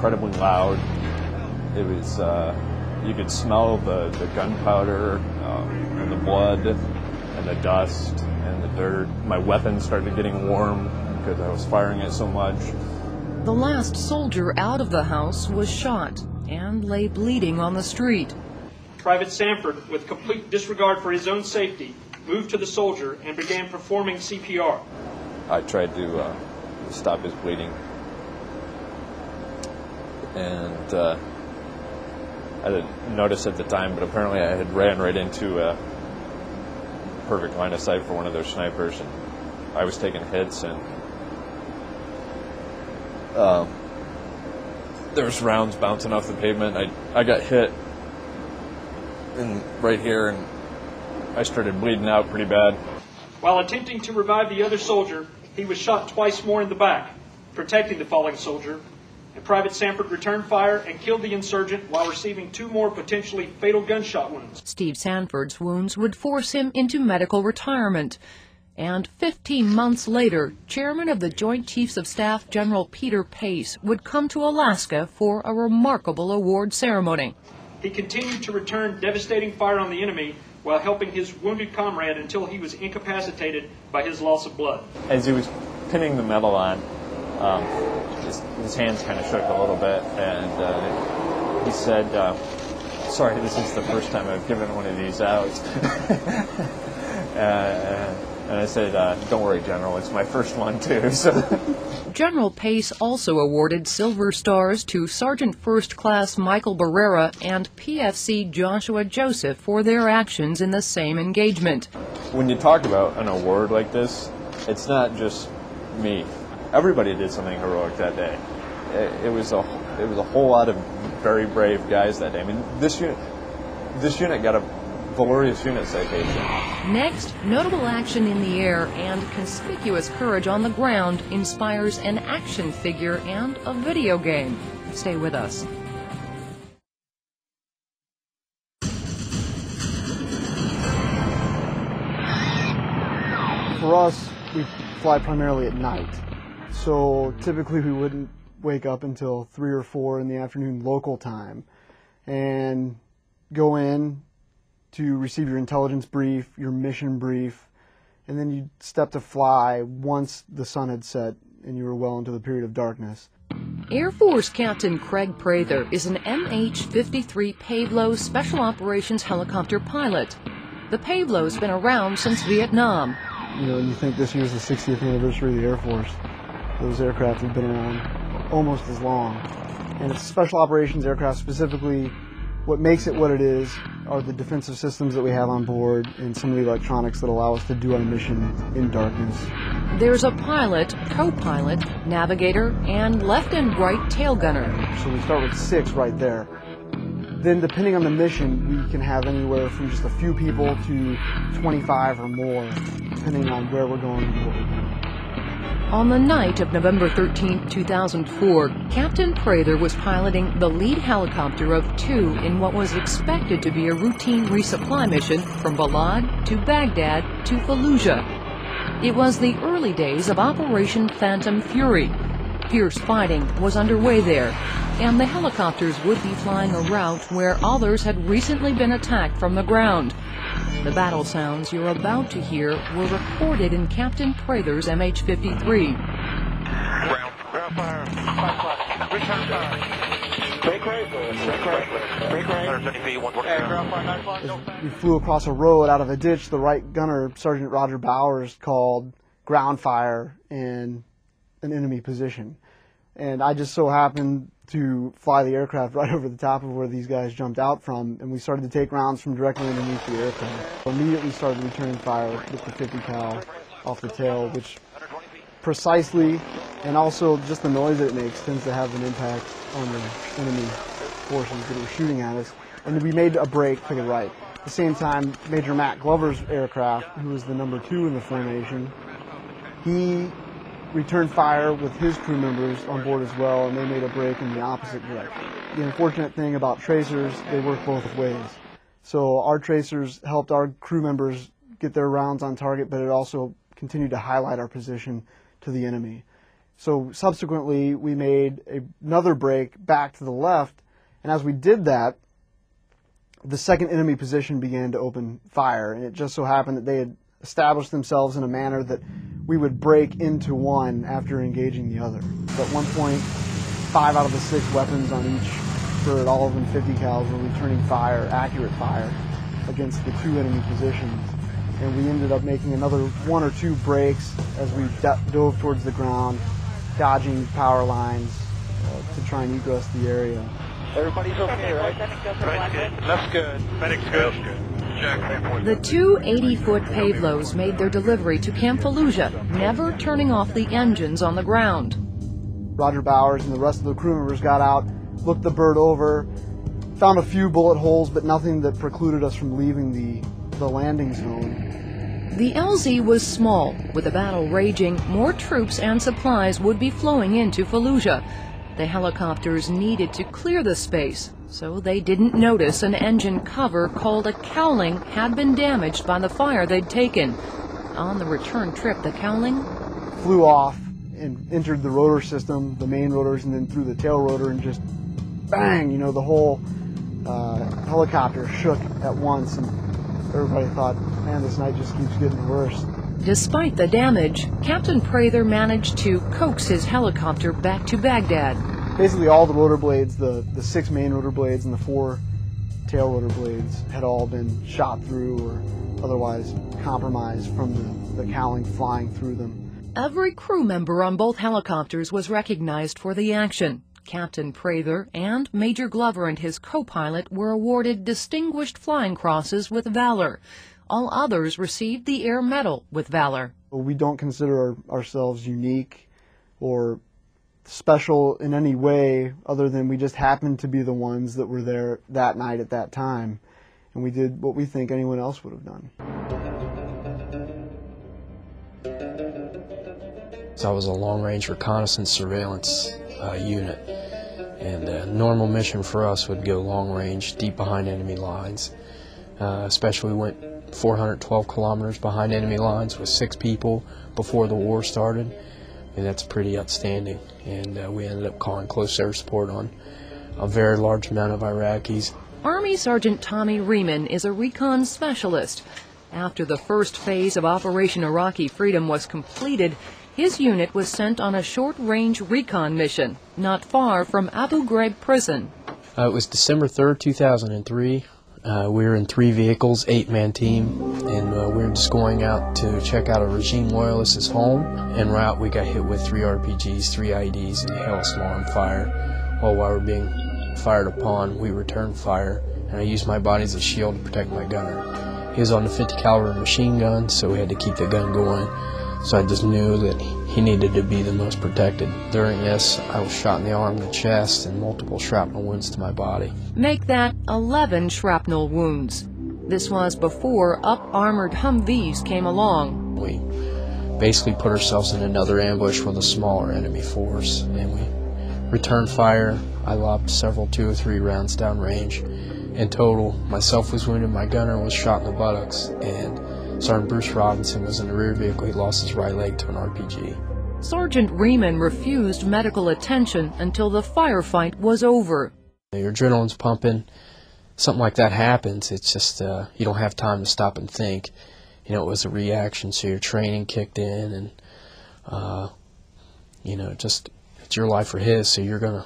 incredibly loud. It was, you could smell the gunpowder and the blood and the dust and the dirt. My weapon started getting warm because I was firing it so much. The last soldier out of the house was shot and lay bleeding on the street. Private Sanford, with complete disregard for his own safety, moved to the soldier and began performing CPR. I tried to stop his bleeding, and I didn't notice at the time, but apparently I had ran right into a perfect line of sight for one of their snipers, and I was taking hits, and there was rounds bouncing off the pavement. I got hit right here, and I started bleeding out pretty bad. While attempting to revive the other soldier, he was shot twice more in the back, protecting the falling soldier, and Private Sanford returned fire and killed the insurgent while receiving 2 more potentially fatal gunshot wounds. Steve Sanford's wounds would force him into medical retirement. And 15 months later, Chairman of the Joint Chiefs of Staff General Peter Pace would come to Alaska for a remarkable award ceremony. He continued to return devastating fire on the enemy while helping his wounded comrade until he was incapacitated by his loss of blood. As he was pinning the medal on, his hands kind of shook a little bit, and he said, sorry, this is the first time I've given one of these out. And I said, don't worry, General, it's my first one, too. So. General Pace also awarded Silver Stars to Sergeant First Class Michael Barrera and PFC Joshua Joseph for their actions in the same engagement. When you talk about an award like this, it's not just me. Everybody did something heroic that day. It was a whole lot of very brave guys that day. I mean, this unit got a glorious unit citation. Next, notable action in the air and conspicuous courage on the ground inspires an action figure and a video game. Stay with us. For us, we fly primarily at night. So typically we wouldn't wake up until 3 or 4 in the afternoon local time and go in to receive your intelligence brief, your mission brief, and then you'd step to fly once the sun had set and you were well into the period of darkness. Air Force Captain Craig Prather is an MH-53 Pavlo Special Operations helicopter pilot. The Pavlo's been around since Vietnam. You know, when you think this year's the 60th anniversary of the Air Force, those aircraft have been around almost as long. And it's a special operations aircraft. Specifically, what makes it what it is are the defensive systems that we have on board and some of the electronics that allow us to do our mission in darkness. There's a pilot, co-pilot, navigator, and left and right tail gunner. So we start with 6 right there. Then depending on the mission, we can have anywhere from just a few people to 25 or more, depending on where we're going and what we're doing. On the night of November 13, 2004, Captain Prather was piloting the lead helicopter of 2 in what was expected to be a routine resupply mission from Balad to Baghdad to Fallujah. It was the early days of Operation Phantom Fury. Fierce fighting was underway there, and the helicopters would be flying a route where others had recently been attacked from the ground. The battle sounds you're about to hear were recorded in Captain Prather's MH-53. Ground fire. 5 o'clock. Return fire. Break right. Break right. 150 feet. Ground fire. 9 o'clock. As we flew across a road out of a ditch, the right gunner, Sergeant Roger Bowers, called ground fire in an enemy position. And I just so happened to fly the aircraft right over the top of where these guys jumped out from, and we started to take rounds from directly underneath the aircraft. Immediately started returning fire with the 50 cal off the tail, which precisely, and also just the noise that it makes, tends to have an impact on the enemy forces that are shooting at us. And we made a break to the right. At the same time, Major Matt Glover's aircraft, who was the number 2 in the formation, he returned fire with his crew members on board as well, and they made a break in the opposite direction. The unfortunate thing about tracers, they work both ways. So our tracers helped our crew members get their rounds on target, but it also continued to highlight our position to the enemy. So subsequently, we made another break back to the left, and as we did that, the second enemy position began to open fire, and it just so happened that they had established themselves in a manner that we would break into one after engaging the other. At one point, 5 out of the 6 weapons on each bird, all of them 50 cals, were returning fire, accurate fire, against the 2 enemy positions. And we ended up making another 1 or 2 breaks as we dove towards the ground, dodging power lines to try and egress the area. Everybody's okay, right? Right, good. That's good. Medic's good. Check. The 2 80-foot Pavlos made their delivery to Camp Fallujah, never turning off the engines on the ground. Roger Bowers and the rest of the crew members got out, looked the bird over, found a few bullet holes, but nothing that precluded us from leaving the landing zone. The LZ was small. With the battle raging, more troops and supplies would be flowing into Fallujah. The helicopters needed to clear the space, so they didn't notice an engine cover called a cowling had been damaged by the fire they'd taken. On the return trip, the cowling flew off and entered the rotor system, the main rotors, and then through the tail rotor, and just bang, the whole helicopter shook at once, and everybody thought, man, this night just keeps getting worse. Despite the damage, Captain Prather managed to coax his helicopter back to Baghdad. Basically all the rotor blades, the 6 main rotor blades and the 4 tail rotor blades, had all been shot through or otherwise compromised from the cowling flying through them. Every crew member on both helicopters was recognized for the action. Captain Prather and Major Glover and his co-pilot were awarded Distinguished Flying Crosses with Valor. All others received the Air Medal with Valor. We don't consider ourselves unique or special in any way other than we just happened to be the ones that were there that night at that time. And we did what we think anyone else would have done. So I was a long-range reconnaissance surveillance unit, and a normal mission for us would go long-range, deep behind enemy lines. Especially we went 412 kilometers behind enemy lines with 6 people before the war started, and that's pretty outstanding. And we ended up calling close air support on a very large amount of Iraqis. Army Sergeant Tommy Riemann is a recon specialist. After the first phase of Operation Iraqi Freedom was completed, his unit was sent on a short-range recon mission, not far from Abu Ghraib prison. It was December 3rd, 2003. We were in 3 vehicles, 8-man team, and we were just going out to check out a regime loyalist's home. En route, we got hit with 3 RPGs, 3 IEDs, and hailstorm fire. While we were being fired upon, we returned fire, and I used my body as a shield to protect my gunner. He was on the 50 caliber machine gun, so we had to keep the gun going. So I just knew that he needed to be the most protected. During this, I was shot in the arm, the chest, and multiple shrapnel wounds to my body. Make that 11 shrapnel wounds. This was before up-armored Humvees came along. We basically put ourselves in another ambush with a smaller enemy force, and we returned fire. I lobbed several 2 or 3 rounds downrange. In total, myself was wounded, my gunner was shot in the buttocks, and Sergeant Bruce Robinson was in the rear vehicle. He lost his right leg to an RPG. Sergeant Riemann refused medical attention until the firefight was over. Your adrenaline's pumping. Something like that happens. It's just you don't have time to stop and think. It was a reaction, so your training kicked in, and just it's your life or his. So you're gonna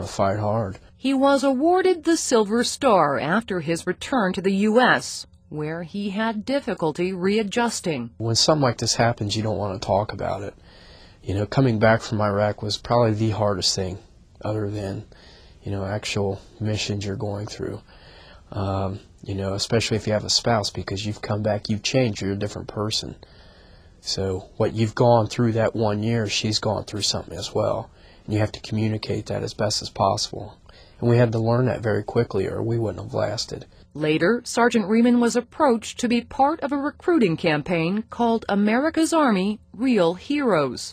fight hard. He was awarded the Silver Star after his return to the U.S., where he had difficulty readjusting. When something like this happens, you don't want to talk about it. Coming back from Iraq was probably the hardest thing, other than, actual missions you're going through. Especially if you have a spouse, because you've come back, you've changed, you're a different person. So what you've gone through that 1 year, she's gone through something as well. And you have to communicate that as best as possible. And we had to learn that very quickly, or we wouldn't have lasted. Later, Sergeant Riemann was approached to be part of a recruiting campaign called America's Army Real Heroes.